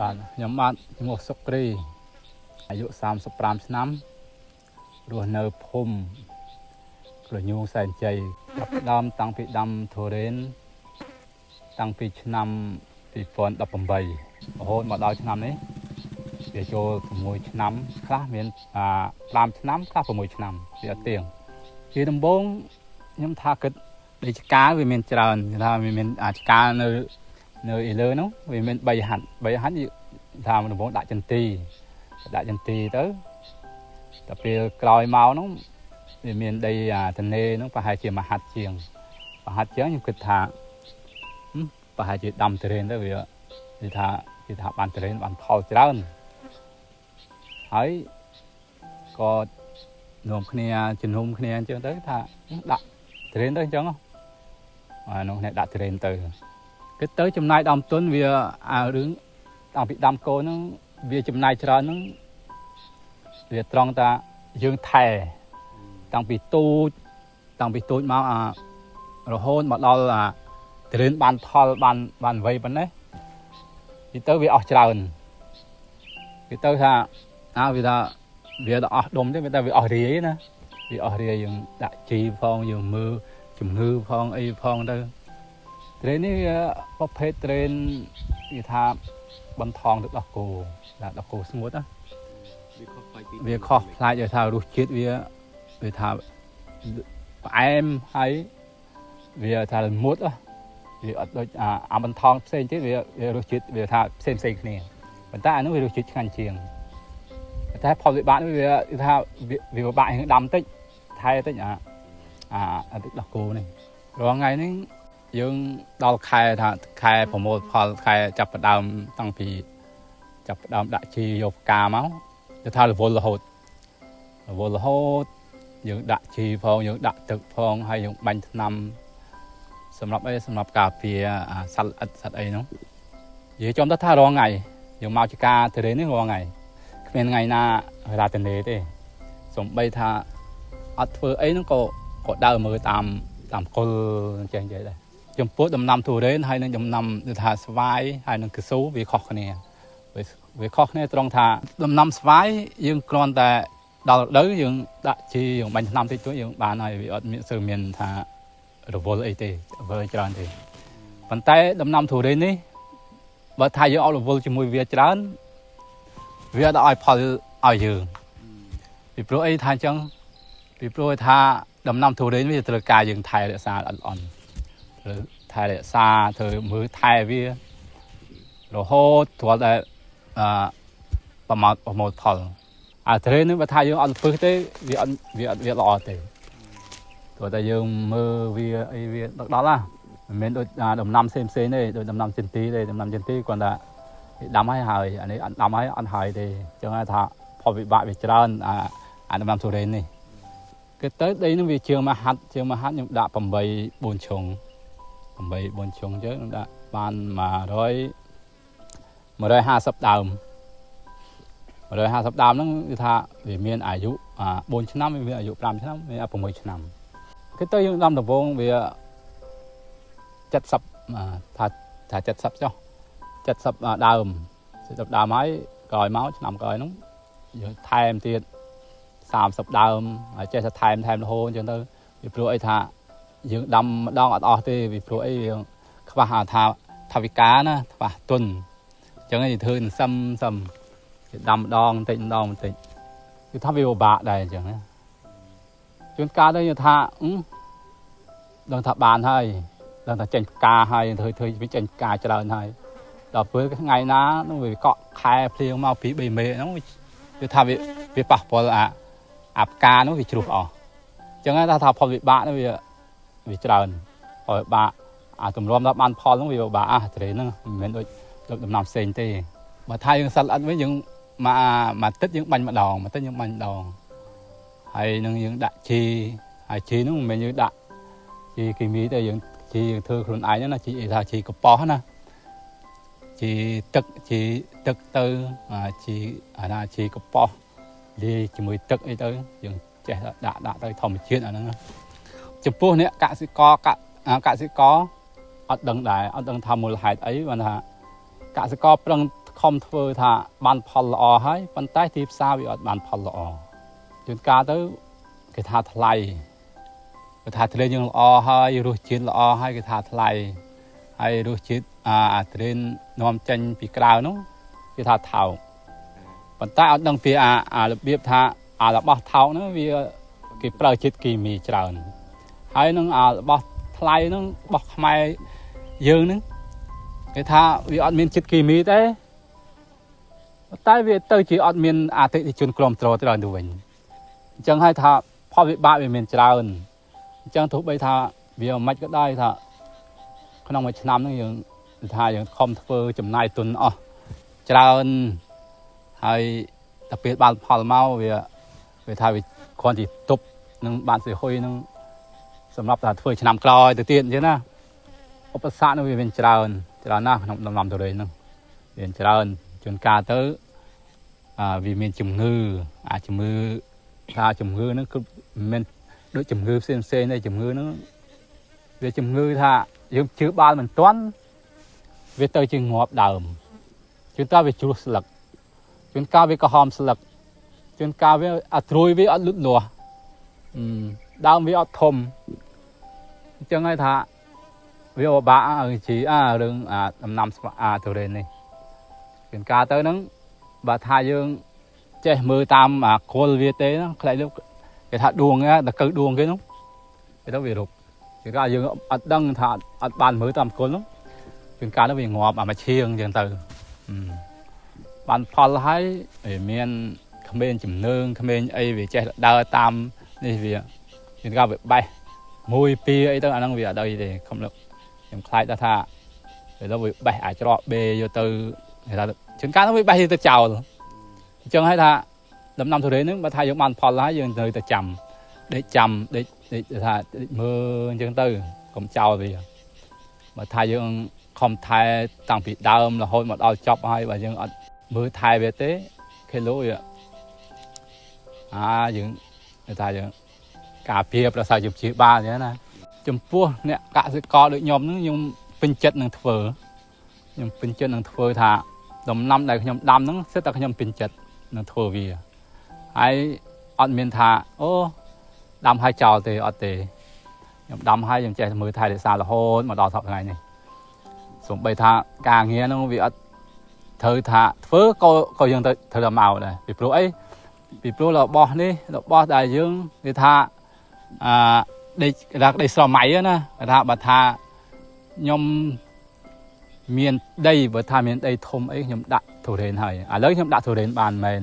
បាទខ្ញុំបាទឈ្មោះសុក្រីអាយុ35ឆ្នាំរស់នៅភូមិក្រញូងសែនជ័យដើមតាំងពីដាំធូរ៉េនតាំងពីឆ្នាំ2018រហូតមកដល់ឆ្នាំនេះវាចូល6ឆ្នាំខ្លះមាន5ឆ្នាំខ្លះ6ឆ្នាំវាអត់ទៀងជាដំបូងខ្ញុំថាគិតដូចឆ្កាវាមានច្រើនថាវាមានឆ្កានៅឯលើនោះវាមាន3ហាត់ថាដំបូងដាក់ចន្ទីទៅតែពេលក្រោយមកនោះវាមានដីទនេនោះប្រហែលជាមហាត់ជាងខ្ញុំគិតថាប្រហែលជាដាំត្រេនទៅវាគេថាបានត្រេនបានផលច្រើនហើយក៏នាំគ្នាជំនុំគ្នាអញ្ចឹងទៅថាដាក់ត្រេនទៅអញ្ចឹងនោះអ្នកដាក់ត្រេនទៅគិតទៅចំណាយដើមទុនវារឿងតាំងពីដាំកូនហ្នឹងវាចំណាយច្រើនហ្នឹងវាត្រង់តាយើងថែតាំងពីទូចមករហូតមកដល់ត្រេនបានផលបានវ័យប៉ុណ្ណេះទៅវាអស់ច្រើនគេទៅថាវាថាវាអស់ដុំទេតែវាអស់រាយណាវាអស់រាយយើងដាក់ជីផងយើងមើលជំងឺផងអីផងទៅត្រេននេះវាប្រភេទត្រេនគេថាបន្ថងទឹកដោះគោដាក់ដោះគោស្ងួតណាវាខុសផ្លាច់ថារសជាតិវាថាផ្អែមហើយវាថាល្មុតវាអត់ដូចបន្ថងផ្សេងទៀតវារសជាតិវាថាផ្សេងគ្នាប៉ុន្តែអានោះវារសជាតិឆ្ងាញ់ជាងតែផលវិបាកនេះវាថាវាពិបាកនឹងដាំតិចថែតិចទឹកដោះគោនេះរាល់ថ្ងៃនេះយើងដល់ខែប្រមូលផលខែចាប់ផ្ដើមតាំងពីចាប់ផ្ដើមដាក់ជីយកផ្កាមកទៅថារវល់រហូតយើងដាក់ជីផងយើងដាក់ទឹកផងហើយយើងបាញ់ថ្នាំសម្រាប់ការពារសត្វល្អិតសត្វអីនោះនិយាយចំទៅថារងថ្ងៃយើងមកជាការទិរេនេះរងថ្ងៃគ្មានថ្ងៃណារ៉ាតនេទេសំបីថាអត់ធ្វើអីហ្នឹងក៏ដើរមើលតាមគល់អញ្ចឹងដែរចំពោះដំណាំទុរេនហើយនឹងដំណាំគឺថាស្វាយហើយនឹងកស៊ូវាខុសគ្នាត្រង់ថាដំណាំស្វាយយើងគ្រាន់តែដល់រដូវយើងដាក់ជីយើងបាញ់ថ្នាំតិចតួចយើងបានហើយវាអត់មានថារវល់អីទេវើច្រើនទេប៉ុន្តែដំណាំទុរេននេះបើថាយើងអត់រវល់ជាមួយវាច្រើនវាអត់ឲ្យផលឲ្យយើងពីព្រោះអីថាអញ្ចឹងពីព្រោះថាដំណាំទុរេនវាត្រូវការយើងថែរក្សាល្អិតត្រូវថែរក្សាត្រូវមើលថែវារហូតទាល់តែប្រមូលផលត្រេននេះបើថាយើងអត់ពឹសទេវាអត់ល្អទេព្រោះតែយើងមើលវាអីវាដល់មិនមែនដូចដំណាំផ្សេងទេដូចដំណាំចិនទីទេដំណាំចិនទីគាត់ថាដាំហើយអានេះអត់ដាំហើយអត់ហើយទេអញ្ចឹងថាផលវិបាកវាច្រើនដំណាំទុរេននេះគឺទៅដីនឹងវាជើងមហាត់ខ្ញុំដាក់8-4 ឈុងអញ្ចឹងខ្ញុំដាក់បាន150ដើមហ្នឹងគឺថាវាមានអាយុ4ឆ្នាំវាមានអាយុ5ឆ្នាំវា6ឆ្នាំគឺទៅយើងដាំដំបូងវា70ថា70ចុះ70ដើមហើយក្រោយមកឆ្នាំក្រោយហ្នឹងយើងថែមទៀត30ដើមហើយចេះតែថែមរហូតអញ្ចឹងទៅពីព្រោះអីថាយើងដាំម្ដងអត់អស់ទេពីព្រោះអីយើងខ្វះថាវិការណាខ្វះទុនអញ្ចឹងយើងធ្វើសឹមគេដាំម្ដងបន្តិចគឺថាវាពិបាកដែរអញ្ចឹងណាជួនកាលទៅយើងថាដឹងថាបានហើយដឹងថាចេញផ្កាហើយធ្វើវាចេញផ្កាច្រើនហើយដល់ពេលថ្ងៃណានោះវាកក់ខែភ្លៀងមក2-3 មេហ្នឹងគឺថាវាប៉ះពាល់ផ្កានោះវាជ្រុះអស់អញ្ចឹងថាផលវិបាកនោះវាច្រើនផលវិបាកទម្រាំដល់បានផលហ្នឹងវាពិបាកត្រេនហ្នឹងមិនមែនដូចដំណាំផ្សេងទេបើថាយើងសត្វល្អិតវិញយើងមួយទឹកយើងបាញ់ម្ដងហើយនឹងយើងដាក់ជីហើយជីហ្នឹងមិនមែនយើងដាក់ជីគីមីទេយើងធ្វើខ្លួនឯងណាជីថាជីកប៉ោះណាជីទឹកទៅជីកប៉ោះលាយជាមួយទឹកអីទៅយើងចេះដាក់ទៅធម្មជាតិអាហ្នឹងចំពោះអ្នកកសិករអត់ដឹងដែរអត់ដឹងថាមូលហេតុអីបានថាកសិករប្រឹងខ ខំធ្វើថាបានផលល្អហើយប៉ុន្តែទីផ្សារវាអត់បានផលល្អជួនកាលទៅគេថាថ្លៃគេថាត្រេនយើងល្អហើយរសជាតិល្អហើយគេថាថ្លៃហើយរសជាតិអាត្រេននាំចេញពីក្រៅនោះគេថាថោកប៉ុន្តែអត់ដឹងពីរបៀបថារបស់ថោកហ្នឹងវាគេប្រើជាតិគីមីច្រើនហើយនឹងរបស់ថ្លៃហ្នឹងរបស់ខ្មែរយើងហ្នឹងគេថាវាអត់មានជាតិគីមីទេតែវាទៅជាអត់មានអតិថិជនគ្រប់គ្រងទៅដល់ទៅវិញអញ្ចឹងហើយថាផលវិបាកវាមានច្រើនអញ្ចឹងទោះបីថាវាមិនក៏ដោយថាក្នុងមួយឆ្នាំហ្នឹងយើងថាយើងខំធ្វើចំណាយទុនអស់ច្រើនហើយតែពេលបានផលមកវាថាវាគ្រាន់តែទប់នឹងបានសេហ៊ុយនឹងសម្រាប់ថាធ្វើឆ្នាំក្រោយទៅទៀតអញ្ចឹងណាឧបសគ្គនោះវាមានច្រើនណាស់ក្នុងដំណាំទុរេនហ្នឹងមានច្រើនជួនកាលទៅវាមានជំងឺជំងឺហ្នឹងគឺមិនមែនដូចជំងឺផ្សេងទេជំងឺហ្នឹងវាជំងឺថាយើងជឿបាល់មិនទាន់វាទៅជាងាប់ដើមជួនកាលវាជ្រុះស្លឹកជួនកាលវាក្រហមស្លឹកជួនកាលវាត្រួយវាអត់លូតលាស់ដើមវាអត់ធំអញ្ចឹងហើយថាវាពិបាកជីរឿងដំណាំទុរេននេះជួនកាលទៅហ្នឹងបើថាយើងចេះមើលតាមគល់វាទេហ្នឹងខ្លាចលោកគេថាដួងតែកើដួងគេហ្នឹងគេទៅវារុកជួនកាលយើងអត់ដឹងថាអត់បានមើលតាមគល់ហ្នឹងជួនកាលទៅវាងាប់មួយឈៀងអញ្ចឹងទៅបានផលហើយវាមានក្មេងជំនឿងក្មេងអីវាចេះដើរតាមនេះវាជួនកាលវាបេះមួយពីរអីទៅអាហ្នឹងវាអត់អីទេខ្ញុំខ្លាចថាពេលទៅវាបេះអាចច្រកបេយកទៅគេថាជួនកាលទៅវាបេះទៅចោលអញ្ចឹងហើយថាដំណាំទុរេនហ្នឹងបើថាយើងបានផលហើយយើងត្រូវតែចាំដេកថាមើលអញ្ចឹងទៅកុំចោលវាបើថាយើងខំថែតាំងពីដើមរហូតមកដល់ចប់ហើយបើយើងអត់មើលថែវាទេគីឡូយើងថាយើងការពារប្រសើរជាបាលអញ្ចឹងណាចំពោះអ្នកកសិករដូចខ្ញុំហ្នឹងខ្ញុំពេញចិត្តនឹងធ្វើថាដំណាំដែលខ្ញុំដាំហ្នឹងសិតតែខ្ញុំពេញចិត្តនឹងធ្វើវាហើយអត់មានថាអូដាំឲ្យចោលទេអត់ទេខ្ញុំដាំឲ្យខ្ញុំចេះមើលថែរក្សារហូតមកដល់សប្តាហ៍ថ្ងៃនេះសូម្បីថាការងារហ្នឹងវាអត់ត្រូវថាធ្វើក៏យើងត្រូវតែមកដែរពីព្រោះអីពីព្រោះរបស់នេះរបស់ដែលយើងនិយាយថាដេកស្រមៃណាគេថាបើថាខ្ញុំមានដីបើថាមានដីធំអីខ្ញុំដាក់ទុរេនហើយឥឡូវខ្ញុំដាក់ទុរេនបានមែន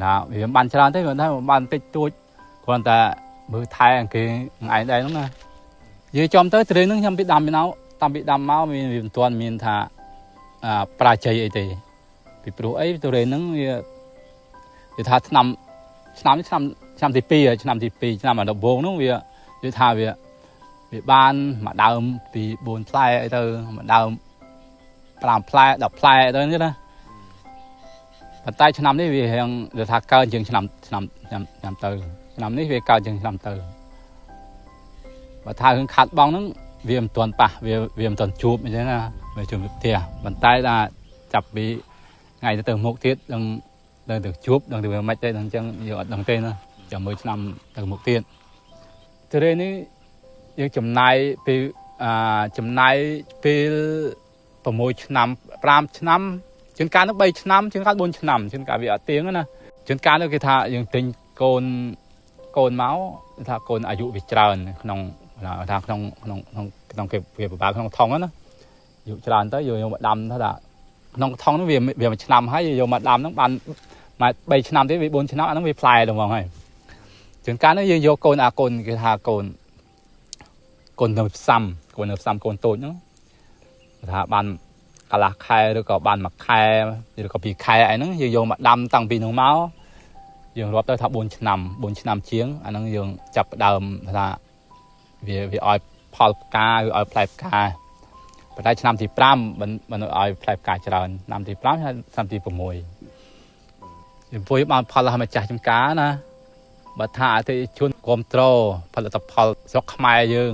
ថាវាមិនបានច្រើនទេប៉ុន្តែបានតិចតួចគ្រាន់តែមើលថែអង្គឯងដែរហ្នឹងណានិយាយចំទៅទុរេនហ្នឹងខ្ញុំពីដាំតាមពីដាំមកវាមិនទាន់មានថាប្រាជ័យអីទេពីព្រោះអីទុរេនហ្នឹងវាថាឆ្នាំទី2ឆ្នាំដំបូងហ្នឹងវាថាវាបានមួយដើមពី4ផ្លែអីទៅមួយដើម5ផ្លែ10ផ្លែទៅហ្នឹងណាប៉ុន្តែឆ្នាំនេះវារៀងវាថាកើនជាងឆ្នាំទៅឆ្នាំនេះវាកើនជាងឆ្នាំទៅបើថារឿងខាត់បងហ្នឹងវាមិនទាន់ប៉ះវាមិនទាន់ជួបអញ្ចឹងណាវាជួបផ្ទះប៉ុន្តែថាចាប់ពីថ្ងៃទៅមុខទៀតដឹងទៅជួបដឹងទៅវាមិនទេអញ្ចឹងយើងអត់ដឹងទេណាចាំមើលឆ្នាំទៅមុខទៀតទុរេននេះយើងចំណាយពេល6ឆ្នាំ5ឆ្នាំជួនកាលនោះ3ឆ្នាំជួនកាល4ឆ្នាំជួនកាលវាអត់ទៀងណាជួនកាលនោះគេថាយើងទិញកូនមកគេថាកូនអាយុវាច្រើនក្នុងគេវាពិបាកក្នុងថងណាអាយុច្រើនទៅយកមកដាំថាក្នុងថងនោះវាមួយឆ្នាំហើយយកមកដាំហ្នឹងបាន3ឆ្នាំទៀតវា4ឆ្នាំអាហ្នឹងវាផ្លែដល់ហ្មងហើយជួនកាលនោះយើងយកកូនគេថាកូននៅផ្សំកូនតូចហ្នឹងថាបានកន្លះខែឬក៏បាន1ខែឬក៏2ខែអីហ្នឹងយើងយកមកដាំតាំងពីនោះមកយើងរាប់ទៅថា4ឆ្នាំជាងអាហ្នឹងយើងចាប់ផ្ដើមថាវាឲ្យផលផ្កាឬឲ្យផ្លែផ្កាប៉ុន្តែឆ្នាំទី5មិនឲ្យផ្លែផ្កាច្រើនឆ្នាំទី5ឆ្នាំទី6ចំពោះបានផលឲ្យម្ចាស់ចម្ការណាបើថាអតិថិជនគ្រប់គ្រងផលិតផលស្រុកខ្មែរយើង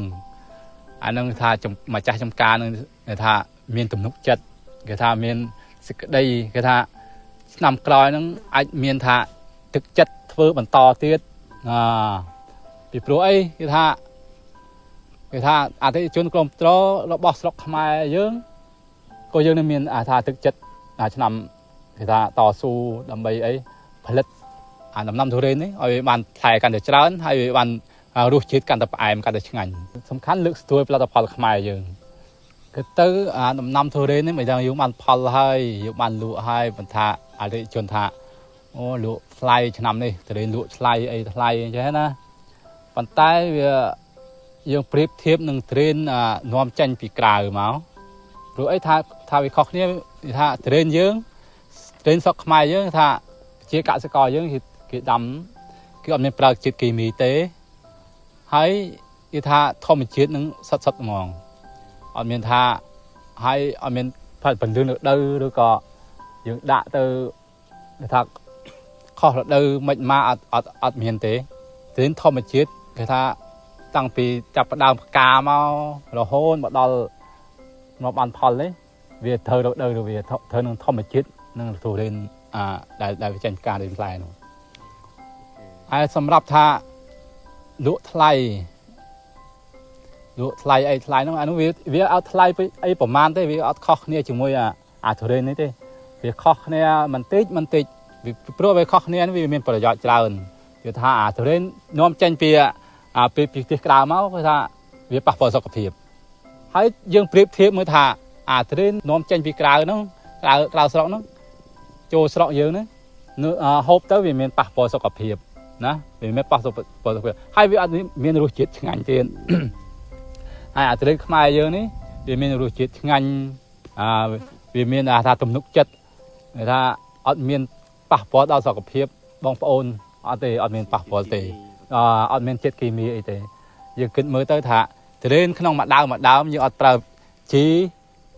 អានឹងថាម្ចាស់ចម្ការនឹងថាមានទំនុកចិត្តគេថាមាន សេចក្តីគេថាឆ្នាំក្រោយហ្នឹងអាចមានថាទឹកចិត្តធ្វើបន្តទៀតពីព្រោះអីគេថាអតិថិជនក្រុមត្ររបស់ស្រុកខ្មែរយើងក៏យើងនឹងមានថាទឹកចិត្តឆ្នាំគេថាតស៊ូដើម្បីអីផលិតដំណាំទុរេននេះឲ្យបានផ្លែកាន់តែច្រើនហើយបានរសជាតិកាន់តែផ្អែមកាន់តែឆ្ងាញ់សំខាន់លើកស្ទួយផលិតផលខ្មែរយើងគឺទៅដំណាំទុរេននេះមិនដឹងយើងបានផលហើយយើងបានលក់ហើយបន្តថាអតិថិជនថាអូលក់ថ្លៃឆ្នាំនេះទុរេនលក់ថ្លៃអីថ្លៃអញ្ចឹងណាប៉ុន្តែវាយើងប្រៀបធៀបនឹងទុរេននាំចេញពីក្រៅមកព្រោះអីថាវាខុសគ្នាថាទុរេនយើងទុរេនស្រុកខ្មែរយើងថាជាកសិករយើងគេដាំគឺអត់មានប្រើជាតិគីមីទេហើយគេថាធម្មជាតិនឹងសុទ្ធហ្មងអត់មានថាហើយអត់មានផលបន្លឺនៅដីឬក៏យើងដាក់ទៅថាខុសរដូវមិនមកអត់មានទេទុរេនធម្មជាតិគេថាតាំងពីចាប់ផ្ដើមផ្កាមករហូតមកដល់មកបានផលនេះវាត្រូវរដូវវាត្រូវនឹងធម្មជាតិនឹងទុរេនដែលវាចេញផ្កាដូចផ្លែនោះហើយសម្រាប់ថាលក់ថ្លៃអីថ្លៃនោះអានោះវាអត់ថ្លៃអីប្រហែលទេវាអត់ខុសគ្នាជាមួយទុរេននេះទេវាខុសគ្នាបន្តិចព្រោះវាខុសគ្នាវាមានប្រយោជន៍ច្រើនគឺថាទុរេននាំចេញពីប្រទេសក្រៅមកគឺថាវាប៉ះពាល់សុខភាពហើយយើងប្រៀបធៀបមើលថាទុរេននាំចេញពីក្រៅហ្នឹងក្រៅស្រុកហ្នឹងចូលស្រុកយើងហ្នឹងហូបទៅវាមានប៉ះពាល់សុខភាពណាវាមានប៉ះពាល់សុខភាពហើយវាអត់មានរសជាតិឆ្ងាញ់ទៀតហើយទុរេនខ្មែរយើងនេះវាមានរសជាតិឆ្ងាញ់វាមានថាទំនុកចិត្តថាអត់មានប៉ះពាល់ដល់សុខភាពបងប្អូនអត់មានប៉ះពាល់ទេអត់មានជាតិគីមីអីទេយើងគិតមើលទៅថាទុរេនក្នុងមួយដើមយើងអត់ប្រើជី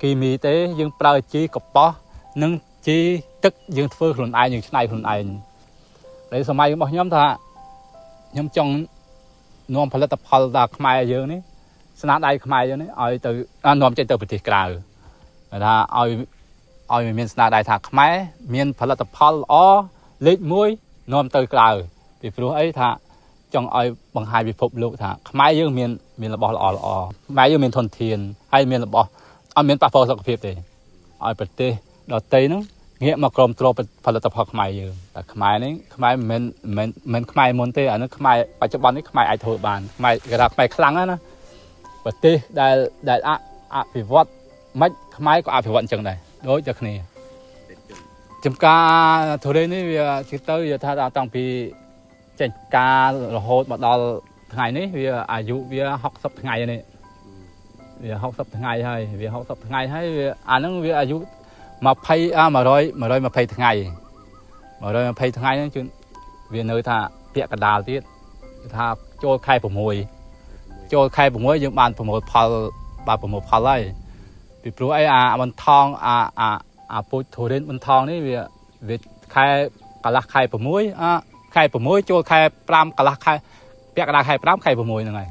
គីមីទេយើងប្រើជីកប៉ោះនិងជីទឹកយើងធ្វើខ្លួនឯងយើងច្នៃខ្លួនឯងដែលសម័យរបស់ខ្ញុំថាខ្ញុំចង់នាំផលិតផលដល់ខ្មែរយើងនេះស្នាដៃខ្មែរយើងនេះឲ្យទៅនាំចេញទៅប្រទេសក្រៅថាឲ្យមានស្នាដៃថាខ្មែរមានផលិតផលល្អលេខ1នាំទៅក្រៅពីព្រោះអីថាចង់ឲ្យបង្ហាញពិភពលោកថាខ្មែរយើងមានរបស់ល្អខ្មែរយើងមានធនធានហើយមានរបស់អត់មានប៉ះពាល់សុខភាពទេឲ្យប្រទេសដទៃហ្នឹងងាកមកគ្រប់គ្រងផលិតផលខ្មែរយើងតែខ្មែរនេះខ្មែរមិនខ្មែរមុនទេអានេះខ្មែរបច្ចុប្បន្ននេះខ្មែរអាចធ្វើបានខ្មែរគេថាខ្មែរខ្លាំងណាប្រទេសដែលអភិវឌ្ឍមិនខ្មែរក៏អភិវឌ្ឍអញ្ចឹងដែរដូចតែគ្នាចំការទុរេននេះវាជិះទៅវាថាតាំងពីចេញការរហូតមកដល់ថ្ងៃនេះវាអាយុវា60ថ្ងៃនេះវា60ថ្ងៃហើយវា60ថ្ងៃហើយវាអាហ្នឹងវាអាយុ120ថ្ងៃ120ថ្ងៃហ្នឹងជួនវានៅថាពាក់កណ្ដាលទៀតថាចូលខែ6យើងបានប្រមូលផលហើយពីព្រោះអីបន្ថងពូជទុរេនបន្ថងនេះវាខែកន្លះខែ6ខែ6ចូលខែ5កន្លះខែពាក់កណ្ដាលខែ5ខែ6ហ្នឹងហើយ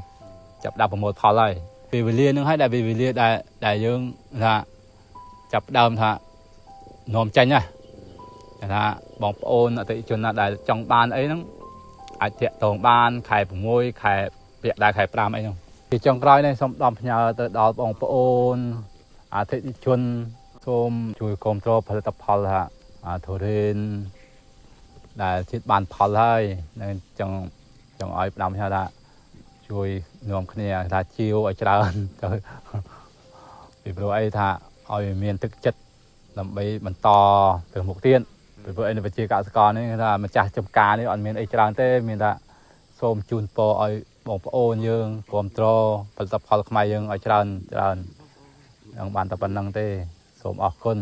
ចាប់ដល់ប្រមូលផលហើយពេលវេលាហ្នឹងហើយដែលពេលវេលាដែលយើងថាចាប់ដើមថានាំចេញណាថាបងប្អូនអតិថិជនណាដែលចង់បានអីហ្នឹងអាចតាក់ទងបានខែ6ខែពាក់ដល់ខែ5អីហ្នឹងពីចុងក្រោយនេះសូមដំផ្ញើទៅដល់បងប្អូនអតិថិជនសូមជួយគាំទ្រផលិតផលថាទុរេនដែលជិតបានផលហើយនឹងចង់ឲ្យផ្ដាំថាជួយនាំគ្នាថាជាវឲ្យច្រើនទៅពីព្រោះអីថាឲ្យមានទឹកចិត្តដើម្បីបន្តទៅមុខទៀតពីព្រោះអីនៅវិជាកសិករនេះថាម្ចាស់ចំការនេះអត់មានអីច្រើនទេមានថាសូមជូនពរឲ្យបងប្អូនយើងគាំទ្រផលិតផលខ្មែរយើងឲ្យច្រើននឹងបានតែប៉ុណ្្នឹងទេសូមអរគុណ